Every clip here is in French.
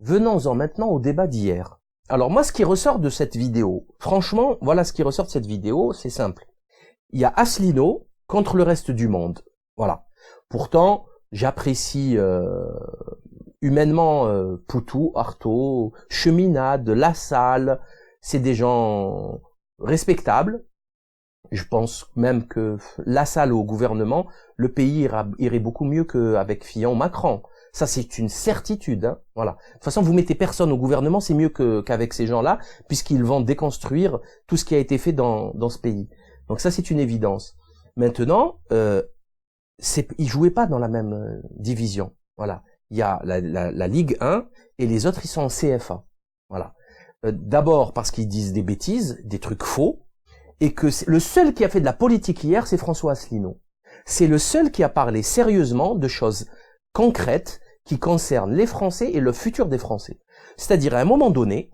Venons-en maintenant au débat d'hier. Alors moi, ce qui ressort de cette vidéo, franchement, voilà ce qui ressort de cette vidéo, c'est simple. Il y a Asselineau contre le reste du monde. Voilà. Pourtant, j'apprécie humainement Poutou, Artaud, Cheminade, Lassalle. C'est des gens respectables. Je pense même que Lassalle au gouvernement, le pays irait beaucoup mieux qu'avec Fillon, Macron. Ça, c'est une certitude. Hein. Voilà. De toute façon, vous mettez personne au gouvernement, c'est mieux qu'avec ces gens-là, puisqu'ils vont déconstruire tout ce qui a été fait dans ce pays. Donc ça, c'est une évidence. Maintenant, ils jouaient pas dans la même division. Voilà. Il y a la Ligue 1 et les autres, ils sont en CFA. Voilà. D'abord parce qu'ils disent des bêtises, des trucs faux, et que le seul qui a fait de la politique hier, c'est François Asselineau. C'est le seul qui a parlé sérieusement de choses concrètes qui concernent les Français et le futur des Français. C'est-à-dire, à un moment donné,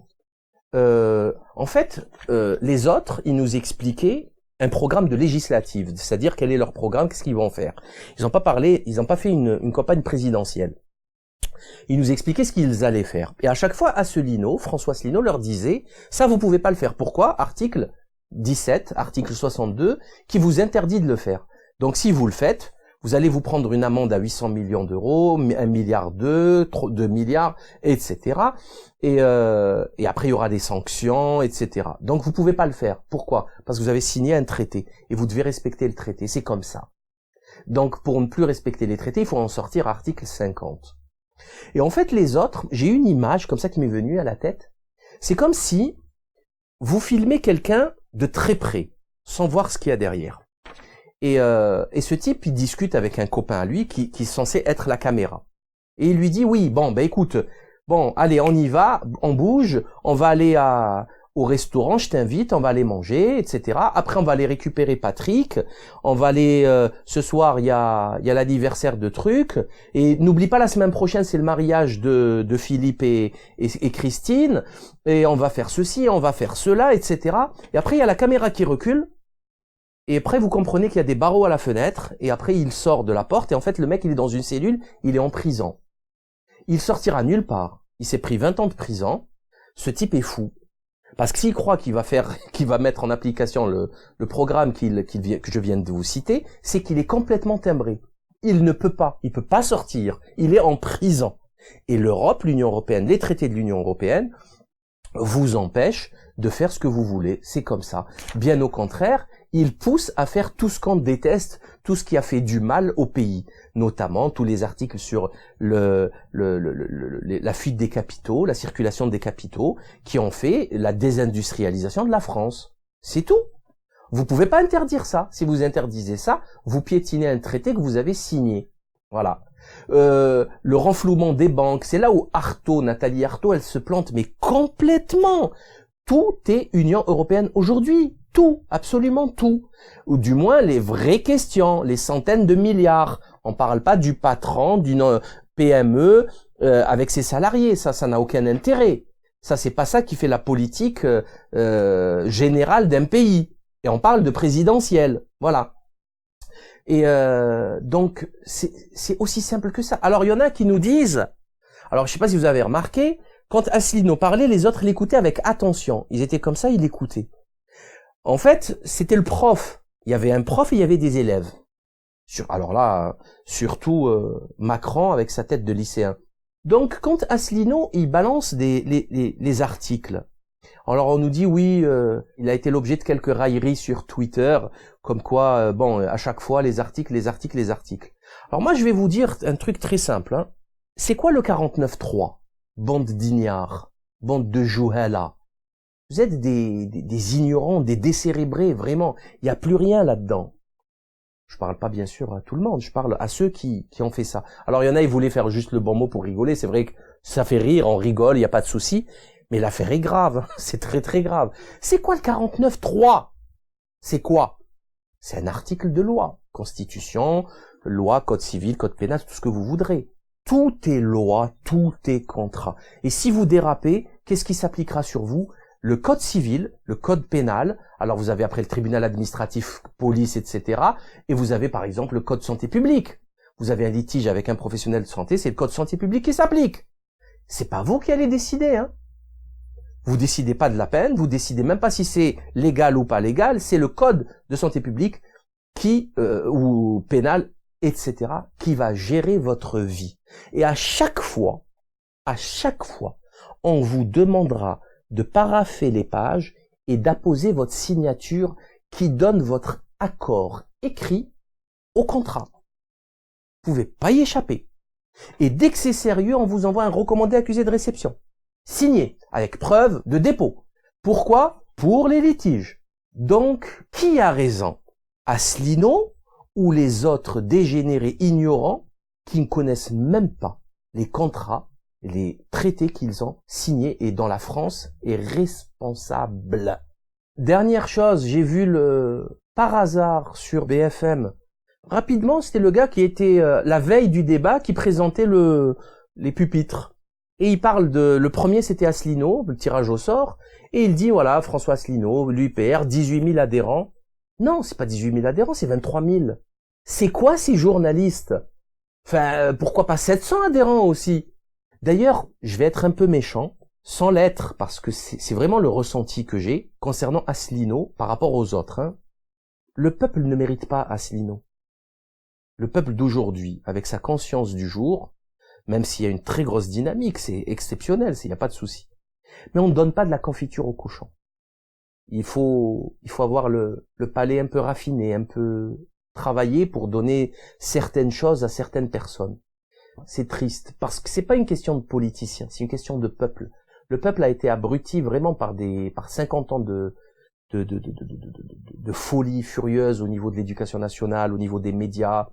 en fait, les autres, ils nous expliquaient un programme de législative, c'est-à-dire quel est leur programme, qu'est-ce qu'ils vont faire. Ils n'ont pas fait une campagne présidentielle. Ils nous expliquaient ce qu'ils allaient faire. Et à chaque fois, François Asselineau leur disait, ça vous pouvez pas le faire. Pourquoi? Article 17, article 62, qui vous interdit de le faire. Donc si vous le faites, vous allez vous prendre une amende à 800 millions d'euros, 1 milliard 2 milliards, etc. Et après il y aura des sanctions, etc. Donc vous pouvez pas le faire. Pourquoi? Parce que vous avez signé un traité et vous devez respecter le traité. C'est comme ça. Donc pour ne plus respecter les traités, il faut en sortir article 50. Et en fait les autres, j'ai une image comme ça qui m'est venue à la tête. C'est comme si vous filmez quelqu'un de très près, sans voir ce qu'il y a derrière. Et ce type, il discute avec un copain à lui qui est censé être la caméra. Et il lui dit, oui, écoute, allez, on y va, on bouge, on va aller au restaurant, je t'invite, on va aller manger, etc. Après, on va aller récupérer Patrick, on va aller, ce soir, il y a l'anniversaire de truc, et n'oublie pas, la semaine prochaine, c'est le mariage de Philippe et Christine, et on va faire ceci, on va faire cela, etc. Et après, il y a la caméra qui recule, et après, vous comprenez qu'il y a des barreaux à la fenêtre, et après, il sort de la porte, et en fait, le mec, il est dans une cellule, il est en prison. Il sortira nulle part. Il s'est pris 20 ans de prison. Ce type est fou. Parce que s'il croit qu'il va mettre en application le programme que je viens de vous citer, c'est qu'il est complètement timbré. Il peut pas sortir. Il est en prison. Et l'Europe, l'Union européenne, les traités de l'Union européenne, vous empêchent de faire ce que vous voulez. C'est comme ça. Bien au contraire, il pousse à faire tout ce qu'on déteste, tout ce qui a fait du mal au pays, notamment tous les articles sur la fuite des capitaux, la circulation des capitaux, qui ont fait la désindustrialisation de la France. C'est tout. Vous pouvez pas interdire ça. Si vous interdisez ça, vous piétinez un traité que vous avez signé. Voilà. Le renflouement des banques, c'est là où Nathalie Arthaud, elle se plante, mais complètement. Tout est Union européenne aujourd'hui. Tout, absolument tout. Ou du moins les vraies questions, les centaines de milliards. On parle pas du patron d'une PME avec ses salariés. Ça n'a aucun intérêt. Ça, c'est pas ça qui fait la politique générale d'un pays. Et on parle de présidentielle. Voilà. Et donc, c'est aussi simple que ça. Alors, il y en a qui nous disent, alors je sais pas si vous avez remarqué, quand Asselineau parlait, les autres l'écoutaient avec attention. Ils étaient comme ça, ils l'écoutaient. En fait, c'était le prof. Il y avait un prof et il y avait des élèves. Alors là, surtout Macron avec sa tête de lycéen. Donc, quand Asselineau, il balance les articles, alors on nous dit oui, il a été l'objet de quelques railleries sur Twitter, comme quoi, à chaque fois les articles. Alors moi je vais vous dire un truc très simple. Hein. C'est quoi le 49.3 ? Bande d'ignards, bande de jouhela. Vous êtes des ignorants, des décérébrés, vraiment. Il n'y a plus rien là-dedans. Je parle pas bien sûr à tout le monde, je parle à ceux qui ont fait ça. Alors il y en a, ils voulaient faire juste le bon mot pour rigoler. C'est vrai que ça fait rire, on rigole, il n'y a pas de souci. Mais l'affaire est grave, c'est très très grave. C'est quoi le 49.3 ? C'est quoi ? C'est un article de loi. Constitution, loi, code civil, code pénal, tout ce que vous voudrez. Tout est loi, tout est contrat. Et si vous dérapez, qu'est-ce qui s'appliquera sur vous ? Le code civil, le code pénal, alors vous avez après le tribunal administratif, police, etc. Et vous avez par exemple le code santé publique. Vous avez un litige avec un professionnel de santé, c'est le code santé publique qui s'applique. c'est pas vous qui allez décider, hein. Vous décidez pas de la peine, vous décidez même pas si c'est légal ou pas légal, c'est le code de santé publique qui, ou pénal, etc., qui va gérer votre vie. Et à chaque fois, on vous demandera de parapher les pages et d'apposer votre signature qui donne votre accord écrit au contrat. Vous pouvez pas y échapper. Et dès que c'est sérieux, on vous envoie un recommandé accusé de réception, signé, avec preuve de dépôt. Pourquoi? Pour les litiges. Donc, qui a raison? Asselineau ou les autres dégénérés ignorants qui ne connaissent même pas les contrats, les traités qu'ils ont signés et dont la France est responsable? Dernière chose, j'ai vu par hasard sur BFM, rapidement, c'était le gars qui était la veille du débat qui présentait les pupitres. Et il parle le premier c'était Asselineau, le tirage au sort, et il dit voilà, François Asselineau, l'UPR, 18 000 adhérents. Non, c'est pas 18 000 adhérents, c'est 23 000. C'est quoi ces journalistes? Enfin, pourquoi pas 700 adhérents aussi? D'ailleurs, je vais être un peu méchant, sans l'être, parce que c'est vraiment le ressenti que j'ai concernant Asselineau par rapport aux autres. Hein. Le peuple ne mérite pas Asselineau. Le peuple d'aujourd'hui, avec sa conscience du jour, même s'il y a une très grosse dynamique, c'est exceptionnel, il n'y a pas de souci. Mais on ne donne pas de la confiture au cochon. Il faut avoir le palais un peu raffiné, un peu travaillé pour donner certaines choses à certaines personnes. C'est triste, parce que c'est pas une question de politiciens, c'est une question de peuple. Le peuple a été abruti vraiment par 50 ans de folie furieuse au niveau de l'éducation nationale, au niveau des médias,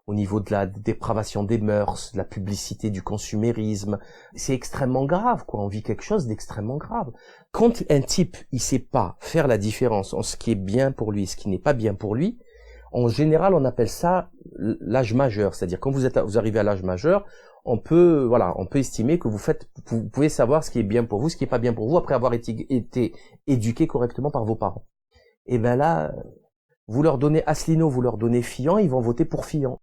au niveau de la dépravation des mœurs, de la publicité, du consumérisme. C'est extrêmement grave, quoi. On vit quelque chose d'extrêmement grave. Quand un type, il sait pas faire la différence entre ce qui est bien pour lui et ce qui n'est pas bien pour lui, en général, on appelle ça l'âge majeur. C'est-à-dire, quand vous arrivez à l'âge majeur, on peut estimer que vous pouvez savoir ce qui est bien pour vous, ce qui est pas bien pour vous, après avoir été éduqué correctement par vos parents. Et ben là, vous leur donnez Asselineau, vous leur donnez Fillon, ils vont voter pour Fillon.